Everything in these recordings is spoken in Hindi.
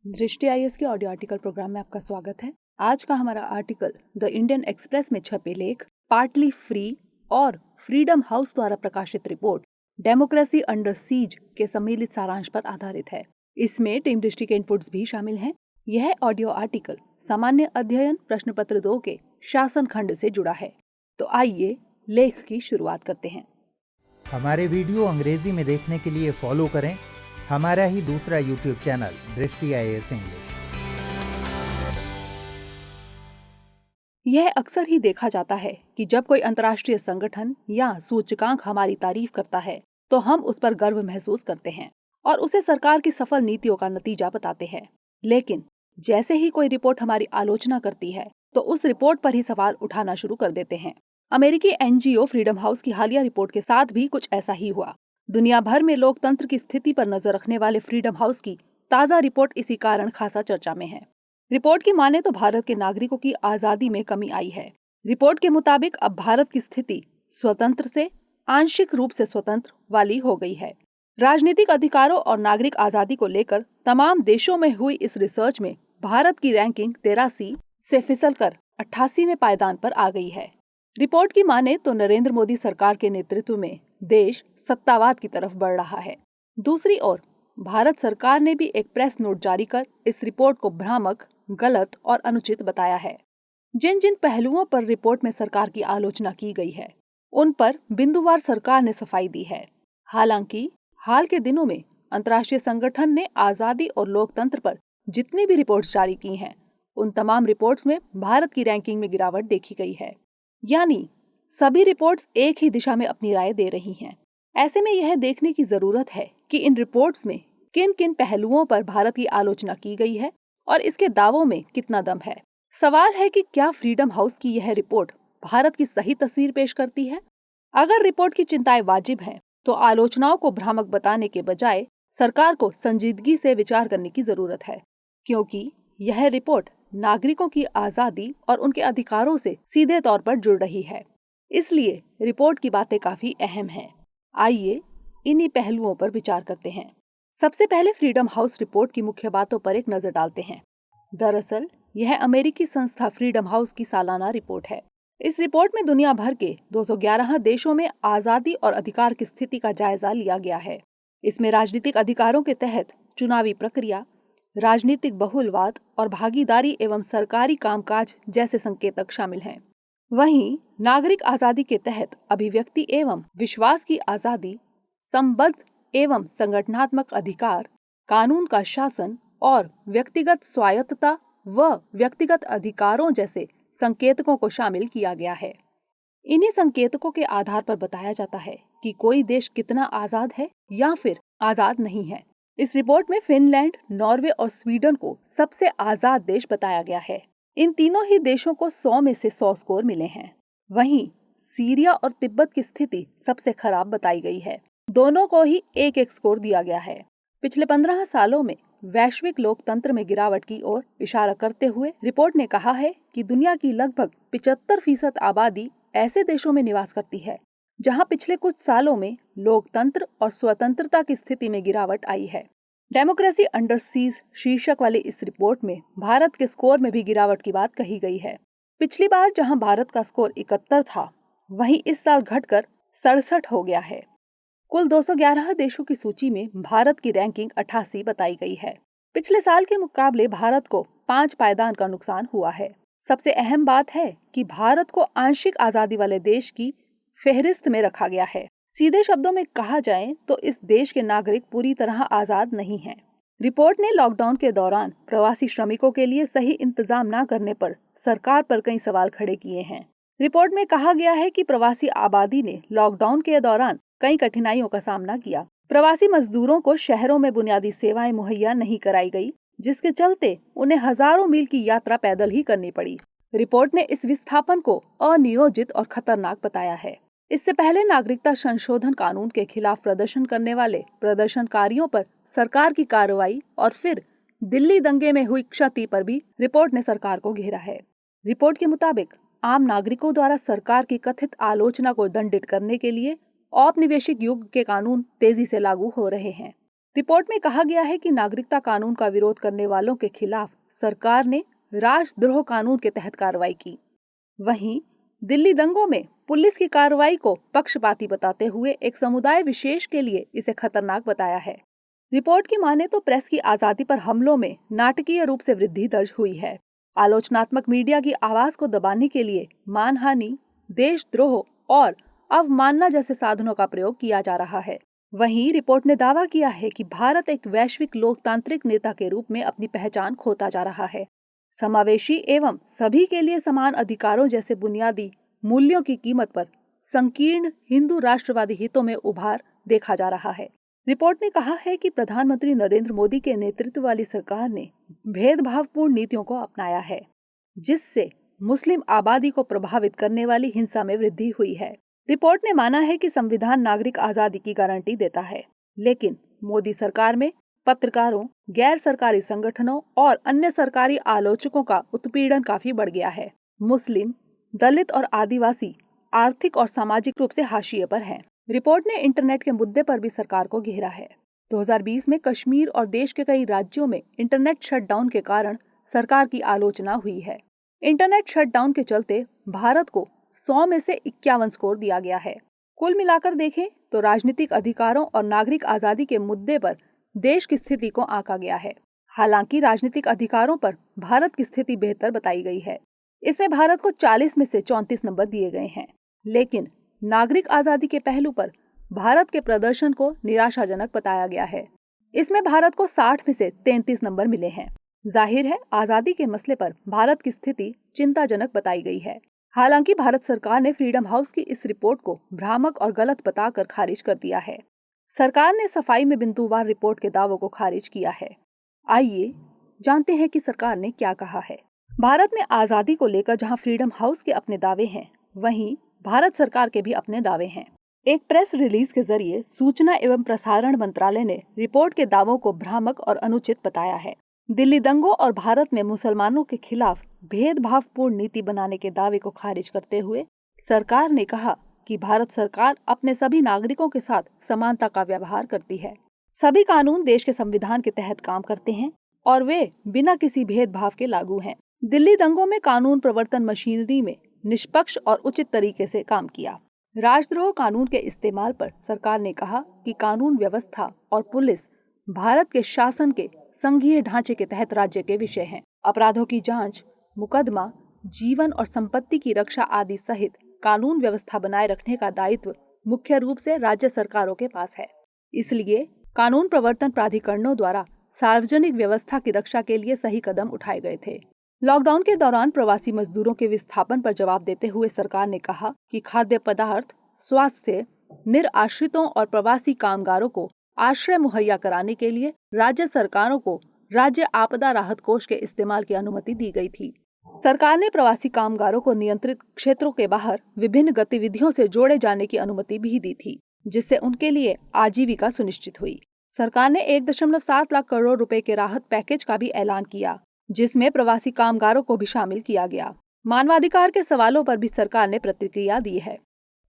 दृष्टि आईएएस के ऑडियो आर्टिकल प्रोग्राम में आपका स्वागत है। आज का हमारा आर्टिकल द इंडियन एक्सप्रेस में छपे लेख पार्टली फ्री और फ्रीडम हाउस द्वारा प्रकाशित रिपोर्ट डेमोक्रेसी अंडर सीज के सम्मिलित सारांश पर आधारित है। इसमें टीम दृष्टि के इनपुट्स भी शामिल हैं। यह ऑडियो आर्टिकल सामान्य अध्ययन प्रश्न पत्र 2 के शासन खंड से जुड़ा है। तो आइए लेख की शुरुआत करते हैं। हमारे वीडियो अंग्रेजी में देखने के लिए फॉलो करें हमारा ही दूसरा यूट्यूब चैनल दृष्टि आईएएस इंग्लिश। यह अक्सर ही देखा जाता है कि जब कोई अंतर्राष्ट्रीय संगठन या सूचकांक हमारी तारीफ करता है तो हम उस पर गर्व महसूस करते हैं और उसे सरकार की सफल नीतियों का नतीजा बताते हैं। लेकिन जैसे ही कोई रिपोर्ट हमारी आलोचना करती है तो उस रिपोर्ट पर ही सवाल उठाना शुरू कर देते हैं। अमेरिकी एनजीओ फ्रीडम हाउस की हालिया रिपोर्ट के साथ भी कुछ ऐसा ही हुआ। दुनिया भर में लोकतंत्र की स्थिति पर नजर रखने वाले फ्रीडम हाउस की ताजा रिपोर्ट इसी कारण खासा चर्चा में है। रिपोर्ट की माने तो भारत के नागरिकों की आजादी में कमी आई है। रिपोर्ट के मुताबिक अब भारत की स्थिति स्वतंत्र से आंशिक रूप से स्वतंत्र वाली हो गई है। राजनीतिक अधिकारों और नागरिक आजादी को लेकर तमाम देशों में हुई इस रिसर्च में भारत की रैंकिंग 83 से फिसलकर 88वें पायदान पर आ गई है। रिपोर्ट की माने तो नरेंद्र मोदी सरकार के नेतृत्व में देश सत्तावाद की तरफ बढ़ रहा है। दूसरी ओर भारत सरकार ने भी एक प्रेस नोट जारी कर इस रिपोर्ट को भ्रामक, गलत और अनुचित बताया है। जिन जिन पहलुओं पर रिपोर्ट में सरकार की आलोचना की गई है उन पर बिंदुवार सरकार ने सफाई दी है। हालांकि हाल के दिनों में अंतर्राष्ट्रीय संगठन ने आजादी और लोकतंत्र पर जितनी भी रिपोर्ट्स जारी की हैं उन तमाम रिपोर्ट्स में भारत की रैंकिंग में गिरावट देखी गई है। यानी सभी रिपोर्ट्स एक ही दिशा में अपनी राय दे रही हैं। ऐसे में यह देखने की जरूरत है कि इन रिपोर्ट्स में किन किन पहलुओं पर भारत की आलोचना की गई है और इसके दावों में कितना दम है। सवाल है कि क्या फ्रीडम हाउस की यह रिपोर्ट भारत की सही तस्वीर पेश करती है। अगर रिपोर्ट की चिंताएं वाजिब हैं, तो आलोचनाओं को भ्रामक बताने के बजाय सरकार को संजीदगी से विचार करने की जरूरत है, क्योंकि यह रिपोर्ट नागरिकों की आजादी और उनके अधिकारों से सीधे तौर पर जुड़ रही है। इसलिए रिपोर्ट की बातें काफी अहम हैं। आइए इन्हीं पहलुओं पर विचार करते हैं। सबसे पहले फ्रीडम हाउस रिपोर्ट की मुख्य बातों पर एक नजर डालते हैं। दरअसल यह अमेरिकी संस्था फ्रीडम हाउस की सालाना रिपोर्ट है। इस रिपोर्ट में दुनिया भर के 211 देशों में आजादी और अधिकार की स्थिति का जायजा लिया गया है। इसमें राजनीतिक अधिकारों के तहत चुनावी प्रक्रिया, राजनीतिक बहुलवाद और भागीदारी एवं सरकारी कामकाज जैसे संकेतक शामिल हैं। वहीं नागरिक आजादी के तहत अभिव्यक्ति एवं विश्वास की आजादी, संबद्ध एवं संगठनात्मक अधिकार, कानून का शासन और व्यक्तिगत स्वायत्तता व व्यक्तिगत अधिकारों जैसे संकेतकों को शामिल किया गया है। इन्हीं संकेतकों के आधार पर बताया जाता है कि कोई देश कितना आजाद है या फिर आजाद नहीं है। इस रिपोर्ट में फिनलैंड, नॉर्वे और स्वीडन को सबसे आजाद देश बताया गया है। इन तीनों ही देशों को 100 में से 100 स्कोर मिले हैं। वहीं सीरिया और तिब्बत की स्थिति सबसे खराब बताई गई है। दोनों को ही 1-1 स्कोर दिया गया है। पिछले 15 सालों में वैश्विक लोकतंत्र में गिरावट की ओर इशारा करते हुए रिपोर्ट ने कहा है कि दुनिया की लगभग 75% आबादी ऐसे देशों में निवास करती है जहां पिछले कुछ सालों में लोकतंत्र और स्वतंत्रता की स्थिति में गिरावट आई है। डेमोक्रेसी अंडर सीज शीर्षक वाली इस रिपोर्ट में भारत के स्कोर में भी गिरावट की बात कही गई है। पिछली बार जहां भारत का स्कोर 71 था, वहीं इस साल घटकर 67 हो गया है। कुल 211 देशों की सूची में भारत की रैंकिंग 88 बताई गई है। पिछले साल के मुकाबले भारत को 5 पायदान का नुकसान हुआ है। सबसे अहम बात है कि भारत को आंशिक आजादी वाले देश की फेहरिस्त में रखा गया है। सीधे शब्दों में कहा जाए तो इस देश के नागरिक पूरी तरह आजाद नहीं हैं। रिपोर्ट ने लॉकडाउन के दौरान प्रवासी श्रमिकों के लिए सही इंतजाम न करने पर सरकार पर कई सवाल खड़े किए हैं। रिपोर्ट में कहा गया है कि प्रवासी आबादी ने लॉकडाउन के दौरान कई कठिनाइयों का सामना किया। प्रवासी मजदूरों को शहरों में बुनियादी सेवाएं मुहैया नहीं कराई गई, जिसके चलते उन्हें हजारों मील की यात्रा पैदल ही करनी पड़ी। रिपोर्ट ने इस विस्थापन को अनियोजित और खतरनाक बताया है। इससे पहले नागरिकता संशोधन कानून के खिलाफ प्रदर्शन करने वाले प्रदर्शनकारियों पर सरकार की कार्रवाई और फिर दिल्ली दंगे में हुई क्षति पर भी रिपोर्ट ने सरकार को घेरा है। रिपोर्ट के मुताबिक आम नागरिकों द्वारा सरकार की कथित आलोचना को दंडित करने के लिए औपनिवेशिक युग के कानून तेजी से लागू हो रहे हैं। रिपोर्ट में कहा गया है कि नागरिकता कानून का विरोध करने वालों के खिलाफ सरकार ने राष्ट्रद्रोह कानून के तहत कार्रवाई की। वहीं दिल्ली दंगों में पुलिस की कार्रवाई को पक्षपाती बताते हुए एक समुदाय विशेष के लिए इसे खतरनाक बताया है। रिपोर्ट की माने तो प्रेस की आजादी पर हमलों में नाटकीय रूप से वृद्धि दर्ज हुई है। आलोचनात्मक मीडिया की आवाज को दबाने के लिए मानहानि, देशद्रोह और अवमानना जैसे साधनों का प्रयोग किया जा रहा है। वहीं रिपोर्ट ने दावा किया है कि भारत एक वैश्विक लोकतांत्रिक नेता के रूप में अपनी पहचान खोता जा रहा है। समावेशी एवं सभी के लिए समान अधिकारों जैसे बुनियादी मूल्यों की कीमत पर संकीर्ण हिंदू राष्ट्रवादी हितों में उभार देखा जा रहा है। रिपोर्ट ने कहा है कि प्रधानमंत्री नरेंद्र मोदी के नेतृत्व वाली सरकार ने भेदभावपूर्ण नीतियों को अपनाया है, जिससे मुस्लिम आबादी को प्रभावित करने वाली हिंसा में वृद्धि हुई है। रिपोर्ट ने माना है कि संविधान नागरिक आजादी की गारंटी देता है, लेकिन मोदी सरकार में पत्रकारों, गैर सरकारी संगठनों और अन्य सरकारी आलोचकों का उत्पीड़न काफी बढ़ गया है। मुस्लिम, दलित और आदिवासी आर्थिक और सामाजिक रूप से हाशिए पर हैं। रिपोर्ट ने इंटरनेट के मुद्दे पर भी सरकार को घेरा है। 2020 में कश्मीर और देश के कई राज्यों में इंटरनेट शटडाउन के कारण सरकार की आलोचना हुई है। इंटरनेट शटडाउन के चलते भारत को 100 में से 51 स्कोर दिया गया है। कुल मिलाकर देखें तो राजनीतिक अधिकारों और नागरिक आजादी के मुद्दे पर देश की स्थिति को आंका गया है। हालांकि राजनीतिक अधिकारों पर भारत की स्थिति बेहतर बताई गई है। इसमें भारत को 40 में से 34 नंबर दिए गए हैं, लेकिन नागरिक आजादी के पहलू पर भारत के प्रदर्शन को निराशाजनक बताया गया है। इसमें भारत को 60 में से 33 नंबर मिले हैं। जाहिर है, आजादी के मसले पर भारत की स्थिति चिंताजनक बताई गई है। हालांकि भारत सरकार ने फ्रीडम हाउस की इस रिपोर्ट को भ्रामक और गलत बताकर खारिज कर दिया है। सरकार ने सफाई में बिंदुवार रिपोर्ट के दावों को खारिज किया है। आइए जानते हैं कि सरकार ने क्या कहा है। भारत में आजादी को लेकर जहां फ्रीडम हाउस के अपने दावे हैं, वहीं भारत सरकार के भी अपने दावे हैं। एक प्रेस रिलीज के जरिए सूचना एवं प्रसारण मंत्रालय ने रिपोर्ट के दावों को भ्रामक और अनुचित बताया है। दिल्ली दंगों और भारत में मुसलमानों के खिलाफ भेदभावपूर्ण नीति बनाने के दावे को खारिज करते हुए सरकार ने कहा कि भारत सरकार अपने सभी नागरिकों के साथ समानता का व्यवहार करती है। सभी कानून देश के संविधान के तहत काम करते हैं और वे बिना किसी भेदभाव के लागू हैं। दिल्ली दंगों में कानून प्रवर्तन मशीनरी में निष्पक्ष और उचित तरीके से काम किया। राष्ट्रद्रोह कानून के इस्तेमाल पर सरकार ने कहा कि कानून व्यवस्था और पुलिस भारत के शासन के संघीय ढांचे के तहत राज्य के विषय हैं। अपराधों की जांच, मुकदमा, जीवन और संपत्ति की रक्षा आदि सहित कानून व्यवस्था बनाए रखने का दायित्व मुख्य रूप से राज्य सरकारों के पास है। इसलिए कानून प्रवर्तन प्राधिकरणों द्वारा सार्वजनिक व्यवस्था की रक्षा के लिए सही कदम उठाए गए थे। लॉकडाउन के दौरान प्रवासी मजदूरों के विस्थापन पर जवाब देते हुए सरकार ने कहा कि खाद्य पदार्थ, स्वास्थ्य, निराश्रितों और प्रवासी कामगारों को आश्रय मुहैया कराने के लिए राज्य सरकारों को राज्य आपदा राहत कोष के इस्तेमाल की अनुमति दी गई थी। सरकार ने प्रवासी कामगारों को नियंत्रित क्षेत्रों के बाहर विभिन्न गतिविधियों से जोड़े जाने की अनुमति भी दी थी, जिससे उनके लिए आजीविका सुनिश्चित हुई। सरकार ने 1.7 लाख करोड़ रुपए के राहत पैकेज का भी ऐलान किया, जिसमें प्रवासी कामगारों को भी शामिल किया गया। मानवाधिकार के सवालों पर भी सरकार ने प्रतिक्रिया दी है।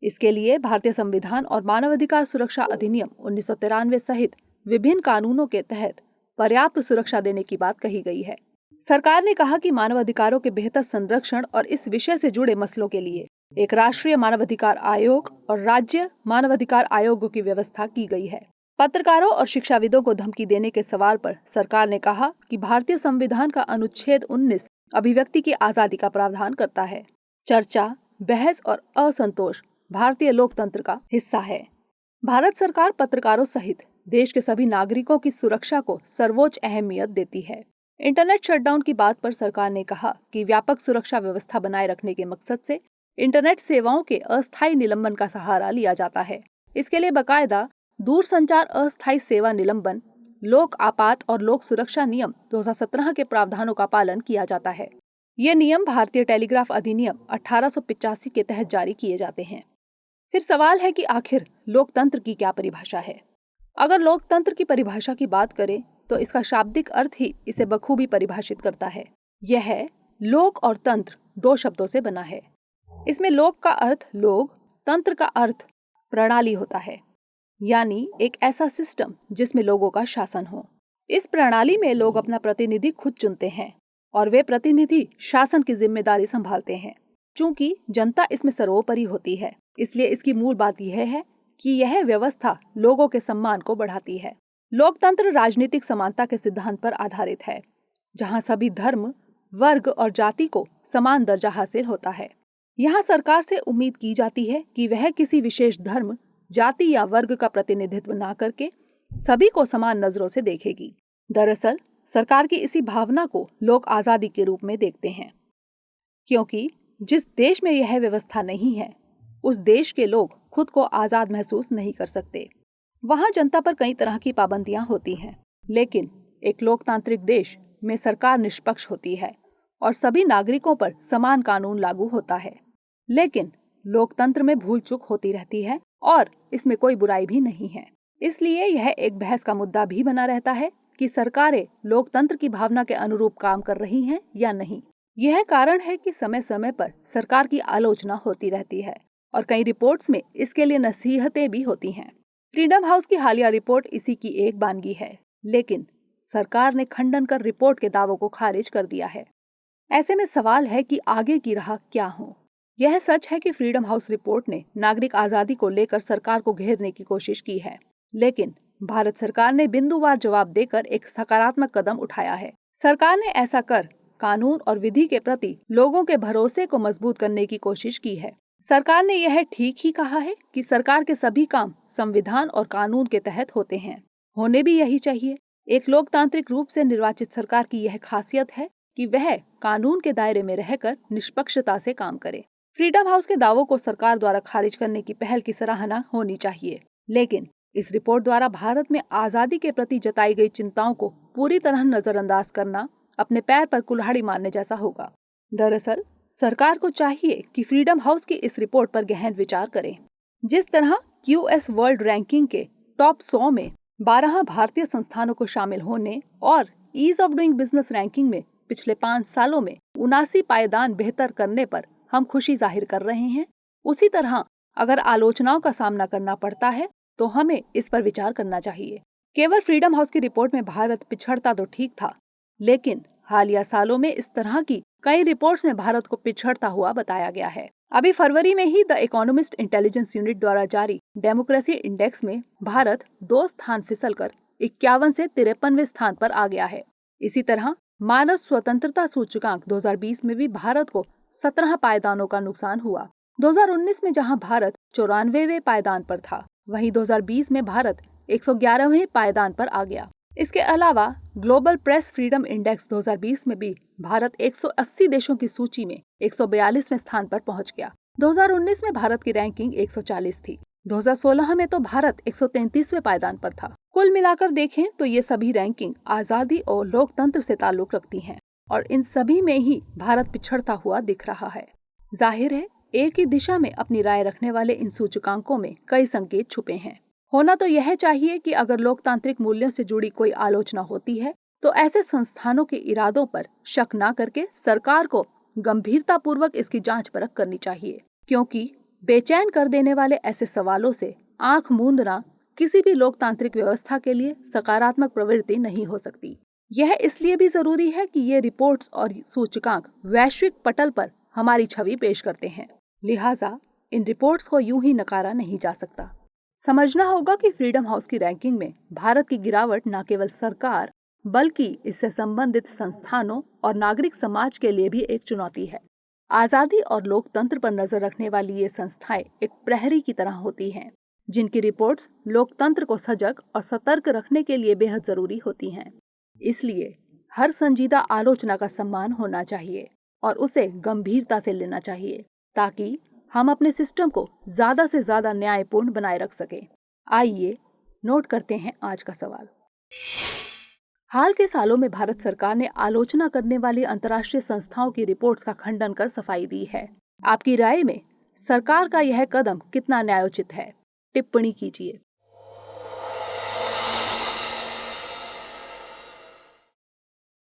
इसके लिए भारतीय संविधान और मानवाधिकार सुरक्षा अधिनियम 1993 सहित विभिन्न कानूनों के तहत पर्याप्त सुरक्षा देने की बात कही गई है। सरकार ने कहा कि मानवाधिकारों के बेहतर संरक्षण और इस विषय से जुड़े मसलों के लिए एक राष्ट्रीय मानवाधिकार आयोग और राज्य मानवाधिकार आयोगों की व्यवस्था की गई है। पत्रकारों और शिक्षाविदों को धमकी देने के सवाल पर सरकार ने कहा कि भारतीय संविधान का अनुच्छेद 19 अभिव्यक्ति की आजादी का प्रावधान करता है। चर्चा, बहस और असंतोष भारतीय लोकतंत्र का हिस्सा है। भारत सरकार पत्रकारों सहित देश के सभी नागरिकों की सुरक्षा को सर्वोच्च अहमियत देती है। इंटरनेट शटडाउन की बात पर सरकार ने कहा कि व्यापक सुरक्षा व्यवस्था बनाए रखने के मकसद से इंटरनेट सेवाओं के अस्थायी निलंबन का सहारा लिया जाता है। इसके लिए बाकायदा दूरसंचार अस्थायी सेवा निलंबन, लोक आपात और लोक सुरक्षा नियम 2017 के प्रावधानों का पालन किया जाता है। ये नियम भारतीय टेलीग्राफ अधिनियम 1885 के तहत जारी किए जाते हैं। फिर सवाल है कि आखिर लोकतंत्र की क्या परिभाषा है? अगर लोकतंत्र की परिभाषा की बात करें तो इसका शाब्दिक अर्थ ही इसे बखूबी परिभाषित करता है। यह लोक और तंत्र 2 शब्दों से बना है। इसमें लोक का अर्थ लोग, तंत्र का अर्थ प्रणाली होता है। यानी एक ऐसा सिस्टम जिसमें लोगों का शासन हो। इस प्रणाली में लोग अपना प्रतिनिधि खुद चुनते हैं और वे प्रतिनिधि शासन की जिम्मेदारी संभालते हैं। चूंकि जनता इसमें सर्वोपरि होती है, इसलिए इसकी मूल बात यह है कि यह व्यवस्था लोगों के सम्मान को बढ़ाती है। लोकतंत्र राजनीतिक समानता के सिद्धांत पर आधारित है, जहां सभी धर्म, वर्ग और जाति को समान दर्जा हासिल होता है। यहाँ सरकार से उम्मीद की जाती है कि वह किसी विशेष धर्म, जाति या वर्ग का प्रतिनिधित्व न करके सभी को समान नजरों से देखेगी। दरअसल सरकार की इसी भावना को लोग आजादी के रूप में देखते हैं, क्योंकि जिस देश में यह व्यवस्था नहीं है, उस देश के लोग खुद को आजाद महसूस नहीं कर सकते। वहां जनता पर कई तरह की पाबंदियां होती हैं, लेकिन एक लोकतांत्रिक देश में सरकार निष्पक्ष होती है और सभी नागरिकों पर समान कानून लागू होता है। लेकिन लोकतंत्र में भूल चूक होती रहती है और इसमें कोई बुराई भी नहीं है। इसलिए यह एक बहस का मुद्दा भी बना रहता है कि सरकारें लोकतंत्र की भावना के अनुरूप काम कर रही हैं या नहीं। यह कारण है कि समय समय पर सरकार की आलोचना होती रहती है और कई रिपोर्ट्स में इसके लिए नसीहतें भी होती हैं। फ्रीडम हाउस की हालिया रिपोर्ट इसी की एक बानगी है, लेकिन सरकार ने खंडन कर रिपोर्ट के दावों को खारिज कर दिया है। ऐसे में सवाल है कि आगे की राह क्या हो। यह सच है कि फ्रीडम हाउस रिपोर्ट ने नागरिक आजादी को लेकर सरकार को घेरने की कोशिश की है, लेकिन भारत सरकार ने बिंदुवार जवाब देकर एक सकारात्मक कदम उठाया है। सरकार ने ऐसा कर कानून और विधि के प्रति लोगों के भरोसे को मजबूत करने की कोशिश की है। सरकार ने यह ठीक ही कहा है कि सरकार के सभी काम संविधान और कानून के तहत होते हैं, होने भी यही चाहिए। एक लोकतांत्रिक रूप से निर्वाचित सरकार की यह खासियत है कि वह कानून के दायरे में रहकर निष्पक्षता से काम करे। फ्रीडम हाउस के दावों को सरकार द्वारा खारिज करने की पहल की सराहना होनी चाहिए, लेकिन इस रिपोर्ट द्वारा भारत में आजादी के प्रति जताई गई चिंताओं को पूरी तरह नजरअंदाज करना अपने पैर पर कुल्हाड़ी मारने जैसा होगा। दरअसल सरकार को चाहिए कि फ्रीडम हाउस की इस रिपोर्ट पर गहन विचार करे। जिस तरह QS वर्ल्ड रैंकिंग के टॉप 100 में 12 भारतीय संस्थानों को शामिल होने और ease of doing business ranking में पिछले 5 सालों में 79 पायदान बेहतर करने पर हम खुशी जाहिर कर रहे हैं, उसी तरह अगर आलोचनाओं का सामना करना पड़ता है तो हमें इस पर विचार करना चाहिए। केवल फ्रीडम हाउस की रिपोर्ट में भारत पिछड़ता तो ठीक था, लेकिन हालिया सालों में इस तरह की कई रिपोर्ट्स में भारत को पिछड़ता हुआ बताया गया है। अभी फरवरी में ही द इकोनॉमिस्ट इंटेलिजेंस यूनिट द्वारा जारी डेमोक्रेसी इंडेक्स में भारत 2 स्थान फिसलकर 51 से 53वें स्थान पर आ गया है। इसी तरह मानव स्वतंत्रता सूचकांक 2020 में भी भारत को 17 पायदानों का नुकसान हुआ। 2019 में जहां भारत 94वें पायदान पर था, वहीं 2020 में भारत 111वें पायदान पर आ गया। इसके अलावा ग्लोबल प्रेस फ्रीडम इंडेक्स 2020 में भी भारत 180 देशों की सूची में 142वें स्थान पर पहुंच गया। 2019 में भारत की रैंकिंग 140 थी। 2016 में तो भारत 133वें पायदान पर था। कुल मिलाकर देखें तो ये सभी रैंकिंग आजादी और लोकतंत्र से ताल्लुक रखती हैं और इन सभी में ही भारत पिछड़ता हुआ दिख रहा है। जाहिर है एक ही दिशा में अपनी राय रखने वाले इन सूचकांकों में कई संकेत छुपे हैं। होना तो यह चाहिए कि अगर लोकतांत्रिक मूल्यों से जुड़ी कोई आलोचना होती है तो ऐसे संस्थानों के इरादों पर शक न करके सरकार को गंभीरता पूर्वक इसकी जांच परख करनी चाहिए, क्योंकि बेचैन कर देने वाले ऐसे सवालों से आंख मूंदना किसी भी लोकतांत्रिक व्यवस्था के लिए सकारात्मक प्रवृत्ति नहीं हो सकती। यह इसलिए भी जरूरी है कि ये रिपोर्ट्स और सूचकांक वैश्विक पटल पर हमारी छवि पेश करते हैं, लिहाजा इन रिपोर्ट्स को यूं ही नकारा नहीं जा सकता। समझना होगा कि फ्रीडम हाउस की रैंकिंग में भारत की गिरावट न केवल सरकार बल्कि इससे संबंधित संस्थानों और नागरिक समाज के लिए भी एक चुनौती है। आजादी और लोकतंत्र पर नजर रखने वाली ये संस्थाएं एक प्रहरी की तरह होती हैं, जिनकी रिपोर्ट्स लोकतंत्र को सजग और सतर्क रखने के लिए बेहद जरूरी होती हैं। इसलिए हर संजीदा आलोचना का सम्मान होना चाहिए और उसे गंभीरता से लेना चाहिए, ताकि हम अपने सिस्टम को ज्यादा से ज्यादा न्यायपूर्ण बनाए रख सकें। आइए नोट करते हैं आज का सवाल। हाल के सालों में भारत सरकार ने आलोचना करने वाली अंतर्राष्ट्रीय संस्थाओं की रिपोर्ट्स का खंडन कर सफाई दी है। आपकी राय में सरकार का यह कदम कितना न्यायोचित है? टिप्पणी कीजिए।